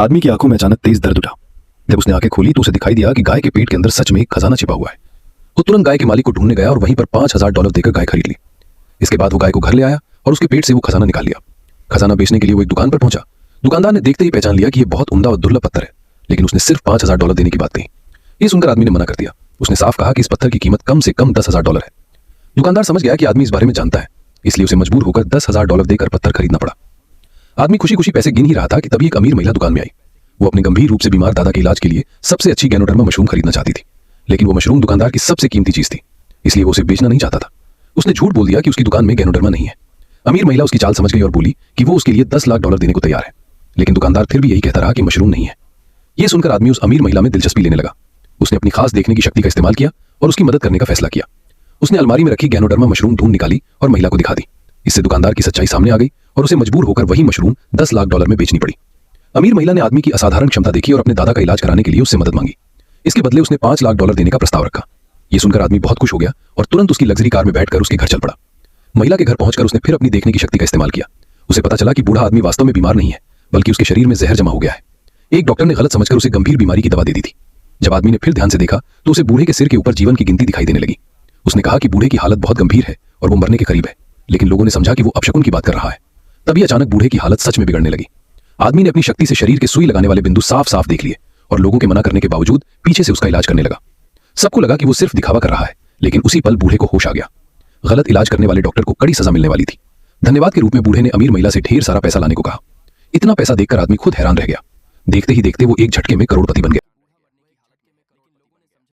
आदमी की आंखों में अचानक तेज दर्द उठा। जब उसने आंखें खोली तो उसे दिखाई दिया कि गाय के पेट के अंदर सच में एक खजाना छिपा हुआ है। वो तुरंत गाय के मालिक को ढूंढने गया और वहीं पर $5000 देकर गाय खरीद ली। इसके बाद वो गाय को घर ले आया और उसके पेट से वो खजाना निकाल लिया। खजाना बेचने के लिए वो एक दुकान पर पहुंचा। दुकानदार ने देखते ही पहचान लिया कि ये बहुत उम्दा और दुर्लभ पत्थर है, लेकिन उसने सिर्फ $5000 देने की बात कही। ये सुनकर आदमी ने मना कर दिया। उसने साफ कहा कि इस पत्थर की कीमत कम से कम $10,000 है। दुकानदार समझ गया कि आदमी इस बारे में जानता है, इसलिए उसे मजबूर होकर $10,000 देकर पत्थर खरीदना पड़ा। आदमी खुशी खुशी पैसे गिन ही रहा था कि तभी एक अमीर महिला दुकान में आई। वो अपने गंभीर रूप से बीमार दादा के इलाज के लिए सबसे अच्छी गैनोडर्मा मशरूम खरीदना चाहती थी, लेकिन वो मशरूम दुकानदार की सबसे कीमती चीज थी, इसलिए वो उसे बेचना नहीं चाहता था। उसने झूठ बोल दिया कि उसकी दुकान में गैनोडर्मा नहीं है। अमीर महिला उसकी चाल समझ गई और बोली कि वो उसके लिए $10 लाख देने को तैयार है, लेकिन दुकानदार फिर भी यही कहता रहा कि मशरूम नहीं है। यह सुनकर आदमी उस अमीर महिला में दिलचस्पी लेने लगा। उसने अपनी खास देखने की शक्ति का इस्तेमाल किया और उसकी मदद करने का फैसला किया। उसने अलमारी में रखी गैनोडर्मा मशरूम ढूंढ निकाली और महिला को दिखा दी। इससे दुकानदार की सच्चाई सामने आ गई और उसे मजबूर होकर वही मशरूम $10 लाख में बेचनी पड़ी। अमीर महिला ने आदमी की असाधारण क्षमता देखी और अपने दादा का इलाज कराने के लिए उससे मदद मांगी। इसके बदले उसने $5 लाख देने का प्रस्ताव रखा। यह सुनकर आदमी बहुत खुश हो गया और तुरंत उसकी लग्जरी कार में बैठकर उसके घर चल पड़ा। महिला के घर पहुंचकर उसने फिर अपनी देखने की शक्ति का इस्तेमाल किया। उसे पता चला कि बूढ़ा आदमी वास्तव में बीमार नहीं है, बल्कि उसके शरीर में जहर जमा हो गया है। एक डॉक्टर ने गलत समझकर उसे गंभीर बीमारी की दवा दे दी थी। जब आदमी ने फिर ध्यान से देखा तो उसे बूढ़े के सिर के ऊपर जीवन की गिनती दिखाई देने लगी। उसने कहा कि बूढ़े की हालत बहुत गंभीर है और वो मरने के करीब है, लेकिन लोगों ने समझा कि वो अपशकुन की बात कर रहा है। तभी अचानक बूढ़े की हालत सच में बिगड़ने लगी। आदमी ने अपनी शक्ति से शरीर के सुई लगाने वाले बिंदु साफ साफ देख लिए और लोगों के मना करने के बावजूद पीछे से उसका इलाज करने लगा। सबको लगा कि वो सिर्फ दिखावा कर रहा है, लेकिन उसी पल बूढ़े को होश आ गया। गलत इलाज करने वाले डॉक्टर को कड़ी सजा मिलने वाली थी। धन्यवाद के रूप में बूढ़े ने अमीर महिला से ढेर सारा पैसा लाने को कहा। इतना पैसा देखकर आदमी खुद हैरान रह गया। देखते ही देखते वो एक झटके में करोड़पति बन गया।